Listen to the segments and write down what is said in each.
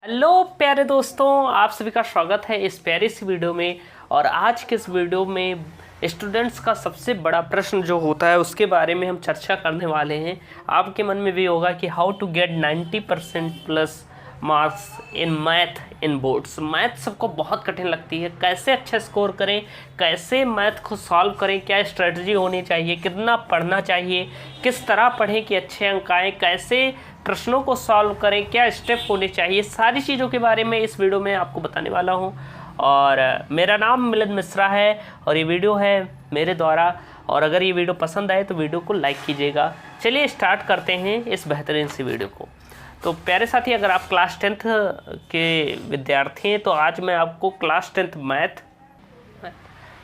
Hello प्यारे दोस्तों, आप सभी का स्वागत है इस प्यारी सी वीडियो में। और आज के इस वीडियो में स्टूडेंट्स का सबसे बड़ा प्रश्न जो होता है उसके बारे में हम चर्चा करने वाले हैं। आपके मन में भी होगा कि how to get 90% plus marks in math in boards. Math सबको बहुत कठिन लगती है, कैसे अच्छा स्कोर करें, कैसे मैथ को सॉल्व करें, क्या स्ट्रेटजी होनी चाहिए, कितना पढ़ना चाहिए, किस तरह पढ़ें कि अच्छे अंक आएँ, कैसे प्रश्नों को सॉल्व करें, क्या स्टेप होने चाहिए, सारी चीज़ों के बारे में इस वीडियो में आपको बताने वाला हूं। और मेरा नाम मिलन मिश्रा है और ये वीडियो है मेरे द्वारा। और अगर ये वीडियो पसंद आए तो वीडियो को लाइक कीजिएगा। चलिए स्टार्ट करते हैं इस बेहतरीन सी वीडियो को। तो प्यारे साथी, अगर आप क्लास 10th के विद्यार्थी हैं तो आज मैं आपको क्लास 10th मैथ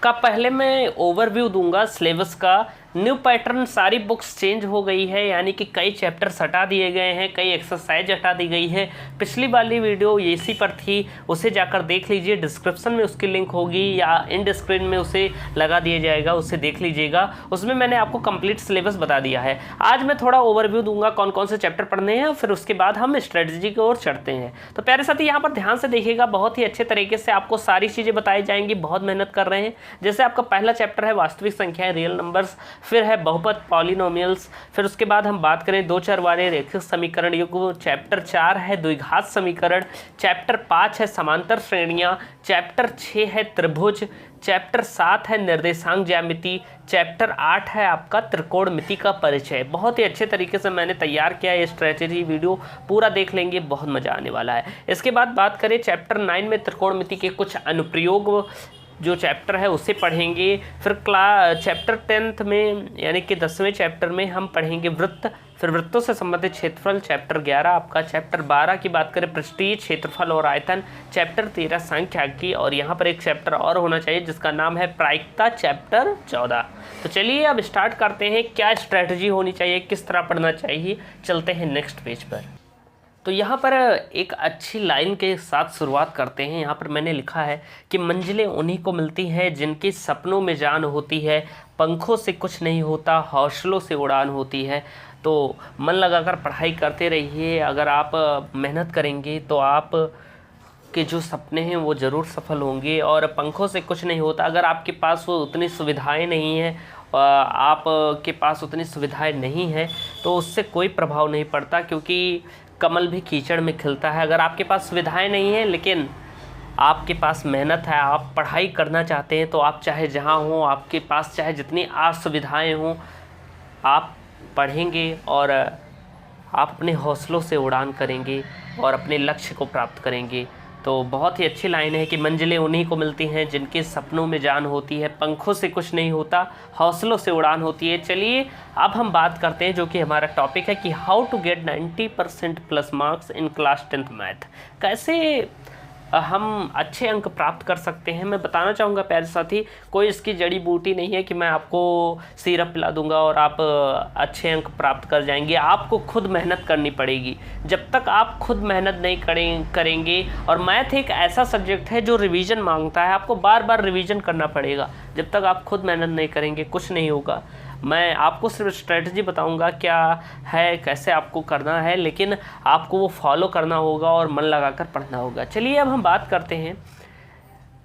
का पहले मैं ओवरव्यू दूंगा सिलेबस का। न्यू पैटर्न, सारी बुक्स चेंज हो गई है, यानी कि कई चैप्टर्स हटा दिए गए हैं, कई एक्सरसाइज हटा दी गई है। पिछली वाली वीडियो इसी पर थी, उसे जाकर देख लीजिए, डिस्क्रिप्शन में उसकी लिंक होगी या एंड स्क्रीन में उसे लगा दिया जाएगा, उसे देख लीजिएगा। उसमें मैंने आपको कंप्लीट सिलेबस बता दिया है। आज मैं थोड़ा ओवरव्यू दूंगा कौन कौन से चैप्टर पढ़ने हैं, फिर उसके बाद हम स्ट्रेटजी की ओर चढ़ते हैं। तो प्यारे साथी, यहाँ पर ध्यान से देखिएगा, बहुत ही अच्छे तरीके से आपको सारी चीज़ें बताई जाएंगी। बहुत मेहनत कर रहे हैं। जैसे आपका पहला चैप्टर है वास्तविक संख्याएं, रियल नंबर्स, फिर है बहुपद पॉलिनोमियल्स, फिर उसके बाद हम बात करें दो चर वाले रेखिक समीकरण युग्म, चैप्टर 4 है द्विघात समीकरण, चैप्टर 5 है समांतर श्रेणियां, चैप्टर 6 है त्रिभुज, चैप्टर 7 है निर्देशांक ज्यामिति, चैप्टर 8 है आपका त्रिकोणमिति का परिचय। बहुत ही अच्छे तरीके से मैंने तैयार किया है ये स्ट्रेटजी वीडियो, पूरा देख लेंगे, बहुत मज़ा आने वाला है। इसके बाद बात करें चैप्टर 9 में त्रिकोणमिति के कुछ अनुप्रयोग जो चैप्टर है उसे पढ़ेंगे। फिर चैप्टर 10th में यानी कि 10वें चैप्टर में हम पढ़ेंगे वृत्त, फिर वृत्तों से संबंधित क्षेत्रफल, चैप्टर 11 आपका। चैप्टर 12 की बात करें पृष्ठीय क्षेत्रफल और आयतन, चैप्टर 13 सांख्यिकी, और यहाँ पर एक चैप्टर और होना चाहिए जिसका नाम है प्रायिकता, चैप्टर 14। तो चलिए अब स्टार्ट करते हैं, क्या स्ट्रैटेजी होनी चाहिए, किस तरह पढ़ना चाहिए। चलते हैं नेक्स्ट पेज पर। तो यहाँ पर एक अच्छी लाइन के साथ शुरुआत करते हैं। यहाँ पर मैंने लिखा है कि मंजिलें उन्हीं को मिलती हैं जिनके सपनों में जान होती है, पंखों से कुछ नहीं होता, हौसलों से उड़ान होती है। तो मन लगाकर पढ़ाई करते रहिए। अगर आप मेहनत करेंगे तो आप के जो सपने हैं वो ज़रूर सफल होंगे। और पंखों से कुछ नहीं होता, अगर आपके पास वो उतनी सुविधाएं नहीं हैं, आपके पास उतनी सुविधाएं नहीं हैं तो उससे कोई प्रभाव नहीं पड़ता, क्योंकि कमल भी कीचड़ में खिलता है। अगर आपके पास सुविधाएं नहीं हैं लेकिन आपके पास मेहनत है, आप पढ़ाई करना चाहते हैं, तो आप चाहे जहां हों, आपके पास चाहे जितनी सुविधाएं हों, आप पढ़ेंगे और आप अपने हौसलों से उड़ान करेंगे और अपने लक्ष्य को प्राप्त करेंगे। तो बहुत ही अच्छी लाइन है कि मंजिलें उन्हीं को मिलती हैं जिनके सपनों में जान होती है, पंखों से कुछ नहीं होता, हौसलों से उड़ान होती है। चलिए अब हम बात करते हैं जो कि हमारा टॉपिक है कि how to get 90% plus marks in class 10th math. कैसे हम अच्छे अंक प्राप्त कर सकते हैं। मैं बताना चाहूँगा प्यारे साथी, कोई इसकी जड़ी बूटी नहीं है कि मैं आपको सिरप पिला दूंगा और आप अच्छे अंक प्राप्त कर जाएंगे। आपको खुद मेहनत करनी पड़ेगी। जब तक आप खुद मेहनत नहीं करेंगे, और मैथ एक ऐसा सब्जेक्ट है जो रिवीजन मांगता है, आपको बार बार रिवीजन करना पड़ेगा। जब तक आप खुद मेहनत नहीं करेंगे कुछ नहीं होगा। मैं आपको सिर्फ स्ट्रेटजी बताऊंगा क्या है, कैसे आपको करना है, लेकिन आपको वो फॉलो करना होगा और मन लगाकर पढ़ना होगा। चलिए अब हम बात करते हैं।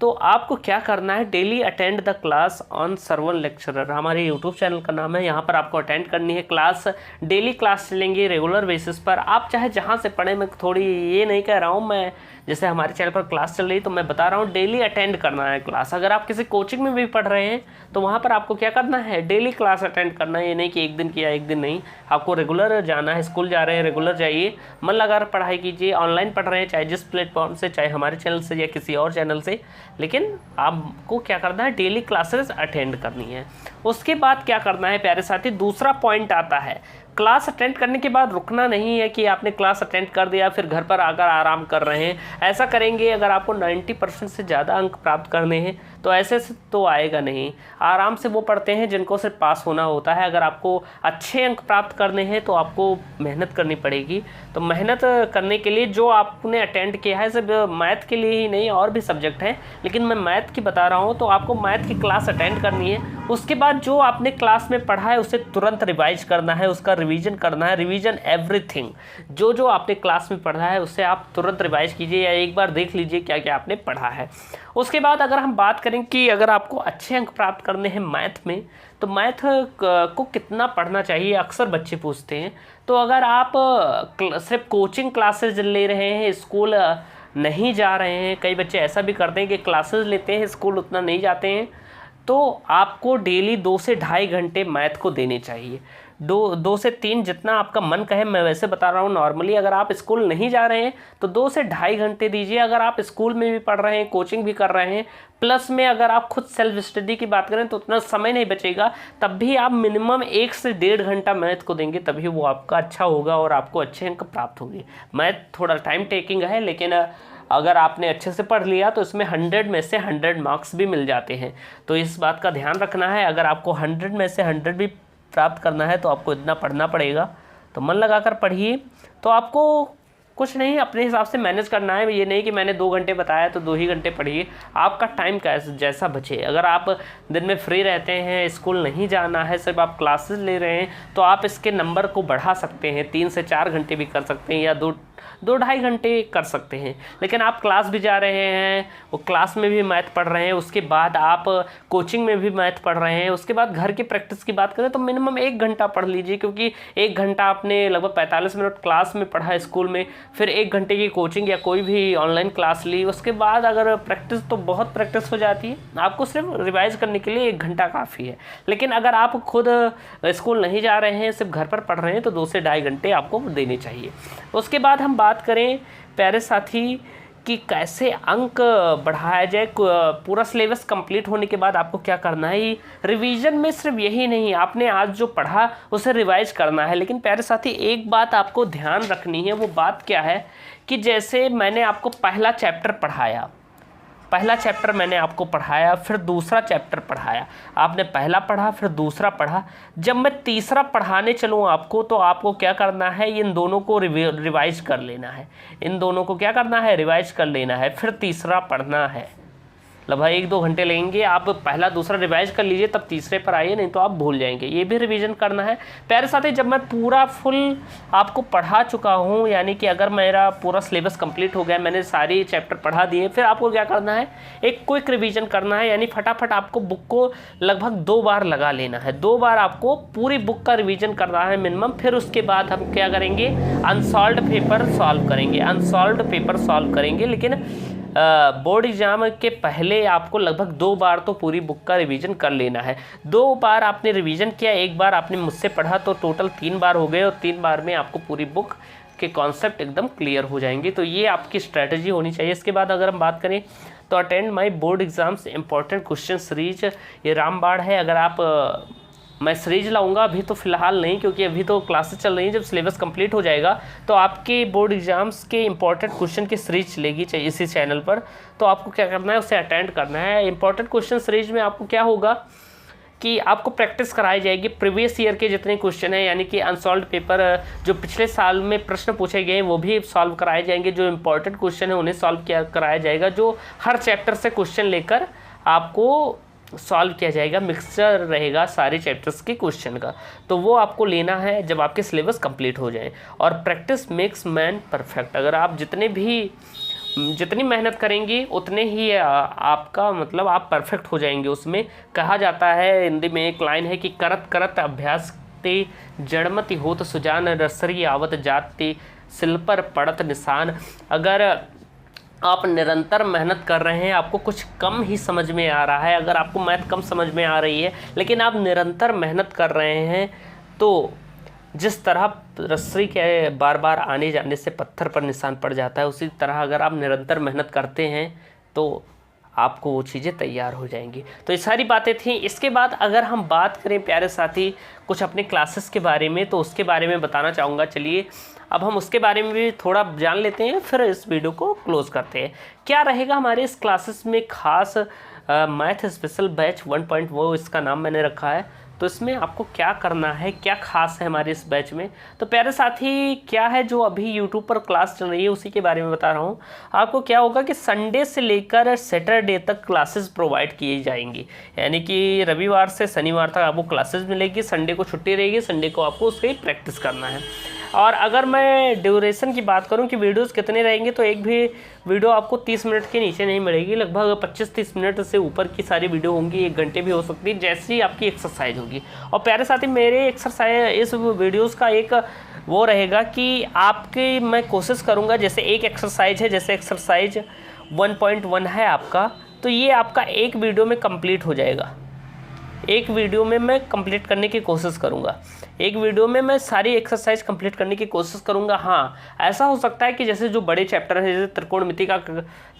तो आपको क्या करना है, daily attend the class on servant lecturer, हमारे यूट्यूब चैनल का नाम है। यहाँ पर आपको अटेंड करनी है क्लास, डेली क्लास चलेंगे रेगुलर बेसिस पर। आप चाहे जहाँ से पढ़ें, मैं थोड़ी ये नहीं कह रहा हूँ, मैं जैसे हमारे चैनल पर क्लास चल रही तो मैं बता रहा हूँ डेली अटेंड करना है क्लास। अगर आप किसी कोचिंग में भी पढ़ रहे हैं तो वहाँ पर आपको क्या करना है, डेली क्लास अटेंड करना है। ये नहीं कि एक दिन किया एक दिन नहीं, आपको रेगुलर जाना है। स्कूल जा रहे हैं रेगुलर जाइए, मन लगाकर पढ़ाई कीजिए। ऑनलाइन पढ़ रहे हैं चाहे जिस प्लेटफॉर्म से, चाहे हमारे चैनल से या किसी और चैनल से, लेकिन आपको क्या करना है, डेली क्लासेस अटेंड करनी है। उसके बाद क्या करना है प्यारे साथी, दूसरा पॉइंट आता है, क्लास अटेंड करने के बाद रुकना नहीं है कि आपने क्लास अटेंड कर दिया फिर घर पर आकर आराम कर रहे हैं। ऐसा करेंगे अगर आपको 90% से ज़्यादा अंक प्राप्त करने हैं तो ऐसे से तो आएगा नहीं। आराम से वो पढ़ते हैं जिनको सिर्फ पास होना होता है। अगर आपको अच्छे अंक प्राप्त करने हैं तो आपको मेहनत करनी पड़ेगी। तो मेहनत करने के लिए जो आपने अटेंड किया है, सिर्फ मैथ के लिए ही नहीं और भी सब्जेक्ट हैं, लेकिन मैं मैथ की बता रहा हूँ, तो आपको मैथ की क्लास अटेंड करनी है। उसके बाद जो आपने क्लास में पढ़ा है उसे तुरंत रिवाइज करना है, उसका रिवीजन करना है, रिवीजन एवरीथिंग। जो जो आपने क्लास में पढ़ा है उसे आप तुरंत रिवाइज कीजिए या एक बार देख लीजिए क्या क्या आपने पढ़ा है। उसके बाद अगर हम बात करें कि अगर आपको अच्छे अंक प्राप्त करने हैं मैथ में, तो मैथ को कितना पढ़ना चाहिए, अक्सर बच्चे पूछते हैं। तो अगर आप सिर्फ कोचिंग क्लासेज ले रहे हैं, स्कूल नहीं जा रहे हैं, कई बच्चे ऐसा भी करते हैं कि क्लासेस लेते हैं, स्कूल उतना नहीं जाते हैं, तो आपको डेली 2 से ढाई घंटे मैथ को देने चाहिए। 2 से 3 जितना आपका मन कहे। मैं वैसे बता रहा हूँ नॉर्मली, अगर आप स्कूल नहीं जा रहे हैं तो 2 से ढाई घंटे दीजिए। अगर आप स्कूल में भी पढ़ रहे हैं, कोचिंग भी कर रहे हैं, प्लस में अगर आप खुद सेल्फ स्टडी की बात करें तो उतना समय नहीं बचेगा, तब भी आप मिनिमम 1 से 1.5 घंटा मैथ को देंगे, तभी वो आपका अच्छा होगा और आपको अच्छे अंक प्राप्त होंगे। मैथ थोड़ा टाइम टेकिंग है, लेकिन अगर आपने अच्छे से पढ़ लिया तो इसमें 100 में से 100 मार्क्स भी मिल जाते हैं। तो इस बात का ध्यान रखना है। अगर आपको 100 में से 100 भी प्राप्त करना है तो आपको इतना पढ़ना पड़ेगा। तो मन लगाकर पढ़िए। तो आपको कुछ नहीं, अपने हिसाब से मैनेज करना है। ये नहीं कि मैंने 2 घंटे बताया तो 2 ही घंटे पढ़िए। आपका टाइम जैसा बचे। अगर आप दिन में फ्री रहते हैं, स्कूल नहीं जाना है, सिर्फ आप क्लासेस ले रहे हैं, तो आप इसके नंबर को बढ़ा सकते हैं। 3 से 4 घंटे भी कर सकते हैं या 2 ढाई घंटे कर सकते हैं। लेकिन आप क्लास भी जा रहे हैं, वो क्लास में भी मैथ पढ़ रहे हैं, उसके बाद आप कोचिंग में भी मैथ पढ़ रहे हैं, उसके बाद घर की प्रैक्टिस की बात करें तो मिनिमम 1 घंटा पढ़ लीजिए, क्योंकि 1 घंटा आपने लगभग 45 मिनट क्लास में पढ़ा स्कूल में, फिर 1 घंटे की कोचिंग या कोई भी ऑनलाइन क्लास ली, उसके बाद अगर प्रैक्टिस, तो बहुत प्रैक्टिस हो जाती है। आपको सिर्फ रिवाइज करने के लिए 1 घंटा काफ़ी है। लेकिन अगर आप खुद स्कूल नहीं जा रहे हैं, सिर्फ घर पर पढ़ रहे हैं, तो 2 से ढाई घंटे आपको देने चाहिए। उसके बाद हम बात करें प्यारे साथी कि कैसे अंक बढ़ाया जाए। पूरा सिलेबस कंप्लीट होने के बाद आपको क्या करना है। रिवीजन में सिर्फ यही नहीं, आपने आज जो पढ़ा उसे रिवाइज करना है। लेकिन प्यारे साथी एक बात आपको ध्यान रखनी है। वो बात क्या है कि जैसे मैंने आपको पहला चैप्टर पढ़ाया, मैंने आपको पढ़ाया, फिर दूसरा चैप्टर पढ़ाया, आपने पहला पढ़ा फिर दूसरा पढ़ा। जब मैं तीसरा पढ़ाने चलूँ आपको, तो आपको क्या करना है, इन दोनों को रिवाइज कर लेना है। इन दोनों को क्या करना है, रिवाइज कर लेना है, फिर तीसरा पढ़ना है। लगभग 1-2 घंटे लगेंगे। आप पहला दूसरा रिवाइज कर लीजिए, तब तीसरे पर आइए, नहीं तो आप भूल जाएंगे। ये भी रिवीजन करना है। प्यारे साथी, जब मैं पूरा फुल आपको पढ़ा चुका हूँ, यानी कि अगर मेरा पूरा सिलेबस कंप्लीट हो गया, मैंने सारी चैप्टर पढ़ा दिए, फिर आपको क्या करना है, एक क्विक रिवीजन करना है। यानी फटाफट आपको बुक को लगभग 2 बार लगा लेना है। 2 बार आपको पूरी बुक का रिवीजन करना है मिनिमम। फिर उसके बाद हम क्या करेंगे, अनसॉल्व्ड पेपर सॉल्व करेंगे। लेकिन बोर्ड एग्जाम के पहले आपको लगभग 2 बार तो पूरी बुक का रिवीजन कर लेना है। 2 बार आपने रिवीजन किया, 1 बार आपने मुझसे पढ़ा, तो टोटल 3 बार हो गए, और 3 बार में आपको पूरी बुक के कॉन्सेप्ट एकदम क्लियर हो जाएंगे। तो ये आपकी स्ट्रैटेजी होनी चाहिए। इसके बाद अगर हम बात करें तो attend my board exams important question series, ये रामबाण है। अगर आप मैं सीरीज लाऊंगा, अभी तो फ़िलहाल नहीं, क्योंकि अभी तो क्लासेस चल रही हैं। जब सिलेबस कंप्लीट हो जाएगा तो आपके बोर्ड एग्जाम्स के इंपॉर्टेंट क्वेश्चन की सीरीज चलेगी इसी चैनल पर। तो आपको क्या करना है, उसे अटेंड करना है। इंपॉर्टेंट क्वेश्चन सीरीज में आपको क्या होगा कि आपको प्रैक्टिस कराई जाएगी प्रीवियस ईयर के जितने क्वेश्चन हैं, यानी कि अनसॉल्व्ड पेपर जो पिछले साल में प्रश्न पूछे गए हैं वो भी सॉल्व कराए जाएंगे। जो इंपॉर्टेंट क्वेश्चन है उन्हें सॉल्व कराया जाएगा। जो हर चैप्टर से क्वेश्चन लेकर आपको सॉल्व किया जाएगा, मिक्सचर रहेगा सारे चैप्टर्स के क्वेश्चन का। तो वो आपको लेना है जब आपके सिलेबस कंप्लीट हो जाए। और प्रैक्टिस मेक्स मैन परफेक्ट। अगर आप जितनी मेहनत करेंगे उतने ही आपका मतलब आप परफेक्ट हो जाएंगे। उसमें कहा जाता है, हिंदी में एक लाइन है कि करत करत अभ्यास ते जड़मति होत सुजान, रसरी आवत जाते सिल पर पड़त निशान। अगर आप निरंतर मेहनत कर रहे हैं, आपको कुछ कम ही समझ में आ रहा है, अगर आपको मैथ कम समझ में आ रही है, लेकिन आप निरंतर मेहनत कर रहे हैं, तो जिस तरह रस्सी के बार बार आने जाने से पत्थर पर निशान पड़ जाता है, उसी तरह अगर आप निरंतर मेहनत करते हैं तो आपको वो चीज़ें तैयार हो जाएंगी। तो ये सारी बातें थी। इसके बाद अगर हम बात करें प्यारे साथी कुछ अपने क्लासेस के बारे में, तो उसके बारे में बताना चाहूँगा। चलिए अब हम उसके बारे में भी थोड़ा जान लेते हैं, फिर इस वीडियो को क्लोज़ करते हैं। क्या रहेगा हमारे इस क्लासेस में खास, मैथ स्पेशल बैच 1.0 इसका नाम मैंने रखा है। तो इसमें आपको क्या करना है, क्या खास है हमारे इस बैच में। तो प्यारे साथी, क्या है जो अभी यूट्यूब पर क्लास चल रही है उसी के बारे में बता रहा हूँ आपको। क्या होगा कि संडे से लेकर सैटरडे तक क्लासेस प्रोवाइड की जाएंगी, यानी कि रविवार से शनिवार तक आपको क्लासेस मिलेगी, संडे को छुट्टी रहेगी, संडे को आपको उसकी प्रैक्टिस करना है। और अगर मैं ड्यूरेशन की बात करूं कि वीडियोस कितने रहेंगे, तो एक भी वीडियो आपको 30 मिनट के नीचे नहीं मिलेगी, लगभग 25-30 मिनट से ऊपर की सारी वीडियो होंगी, 1 घंटे भी हो सकती है, जैसी आपकी एक्सरसाइज होगी। और प्यारे साथी, मेरे एक्सरसाइज इस वीडियोस का एक वो रहेगा कि आपकी मैं कोशिश करूँगा, जैसे एक एक्सरसाइज है, जैसे एक्सरसाइज 1.1 है आपका, तो ये आपका एक वीडियो में कंप्लीट हो जाएगा। एक वीडियो में मैं कंप्लीट करने की कोशिश करूंगा, एक वीडियो में मैं सारी एक्सरसाइज कंप्लीट करने की कोशिश करूंगा। हाँ, ऐसा हो सकता है कि जैसे जो बड़े चैप्टर है, जैसे त्रिकोणमिति का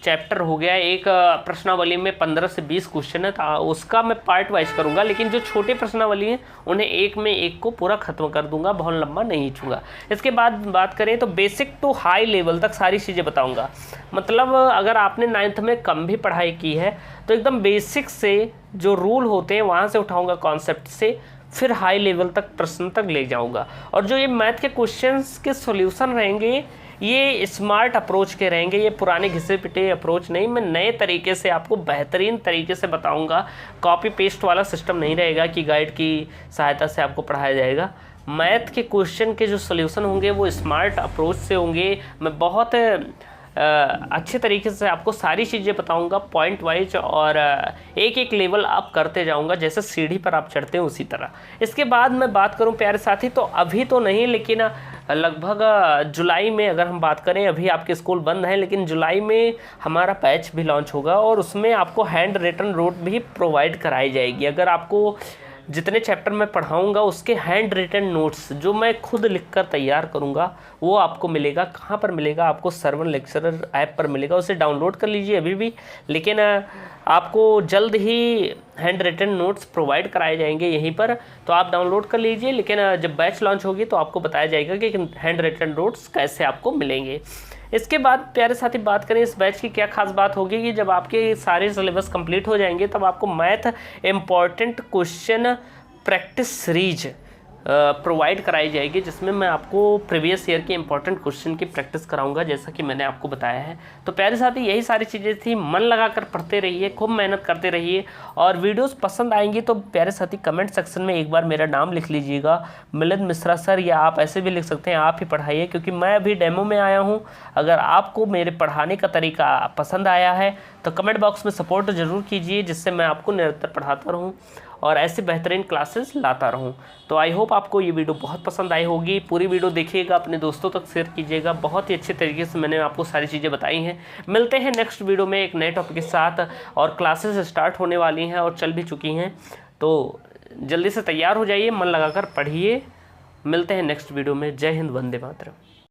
चैप्टर हो गया, एक प्रश्नावली में 15 से 20 क्वेश्चन है, तो उसका मैं पार्ट वाइज करूंगा, लेकिन जो छोटे प्रश्नावली हैं उन्हें एक में एक को पूरा खत्म कर दूंगा, बहुत लंबा नहीं खींचूंगा। इसके बाद बात करें तो बेसिक टू हाई लेवल तक सारी चीज़ें बताऊँगा। मतलब अगर आपने 9th में कम भी पढ़ाई की है तो एकदम बेसिक से जो रूल होते हैं वहाँ से उठाऊंगा, कॉन्सेप्ट से, फिर हाई लेवल तक प्रश्न तक ले जाऊंगा। और जो ये मैथ के क्वेश्चंस के सॉल्यूशन रहेंगे, ये स्मार्ट अप्रोच के रहेंगे, ये पुराने घिसे पिटे अप्रोच नहीं, मैं नए तरीके से आपको बेहतरीन तरीके से बताऊंगा। कॉपी पेस्ट वाला सिस्टम नहीं रहेगा कि गाइड की सहायता से आपको पढ़ाया जाएगा। मैथ के क्वेश्चन के जो सॉल्यूशन होंगे वो स्मार्ट अप्रोच से होंगे। मैं बहुत अच्छे तरीके से आपको सारी चीज़ें बताऊंगा पॉइंट वाइज, और एक एक लेवल आप करते जाऊंगा, जैसे सीढ़ी पर आप चढ़ते हैं उसी तरह। इसके बाद मैं बात करूं प्यारे साथी, तो अभी तो नहीं, लेकिन लगभग जुलाई में अगर हम बात करें, अभी आपके स्कूल बंद हैं, लेकिन जुलाई में हमारा बैच भी लॉन्च होगा और उसमें आपको हैंड रिटन नोट भी प्रोवाइड कराई जाएगी। अगर आपको जितने चैप्टर मैं पढ़ाऊंगा उसके हैंड रिटन नोट्स जो मैं खुद लिखकर तैयार करूंगा वो आपको मिलेगा। कहाँ पर मिलेगा? आपको सर्वन लेक्चरर ऐप पर मिलेगा, उसे डाउनलोड कर लीजिए अभी भी, लेकिन आपको जल्द ही हैंड रिटन नोट्स प्रोवाइड कराए जाएंगे यहीं पर, तो आप डाउनलोड कर लीजिए। लेकिन जब बैच लॉन्च होगी तो आपको बताया जाएगा कि हैंड रिटन नोट्स कैसे आपको मिलेंगे। इसके बाद प्यारे साथी बात करें इस बैच की क्या खास बात होगी कि जब आपके सारे सिलेबस कंप्लीट हो जाएंगे तब आपको math important question practice series provide कराई जाएगी, जिसमें मैं आपको प्रीवियस ईयर के इंपॉर्टेंट क्वेश्चन की प्रैक्टिस कराऊंगा, जैसा कि मैंने आपको बताया है। तो प्यारे साथी यही सारी चीज़ें थी, मन लगाकर पढ़ते रहिए, खूब मेहनत करते रहिए, और वीडियोस पसंद आएंगी तो प्यारे साथी कमेंट सेक्शन में एक बार मेरा नाम लिख लीजिएगा, मिलिंद मिश्रा सर, या आप ऐसे भी लिख सकते हैं, आप ही पढ़ाइए, क्योंकि मैं अभी डेमो में आया हूँ। अगर आपको मेरे पढ़ाने का तरीका पसंद आया है तो कमेंट बॉक्स में सपोर्ट ज़रूर कीजिए, जिससे मैं आपको निरंतर पढ़ाता रहूँ और ऐसे बेहतरीन क्लासेस लाता रहूं। तो आई होप आपको ये वीडियो बहुत पसंद आई होगी। पूरी वीडियो देखिएगा, अपने दोस्तों तक शेयर कीजिएगा। बहुत ही अच्छे तरीके से मैंने आपको सारी चीज़ें बताई हैं। मिलते हैं नेक्स्ट वीडियो में एक नए टॉपिक के साथ, और क्लासेस स्टार्ट होने वाली हैं और चल भी चुकी हैं, तो जल्दी से तैयार हो जाइए, मन लगाकर पढ़िए। मिलते हैं नेक्स्ट वीडियो में। जय हिंद, वंदे मातरम।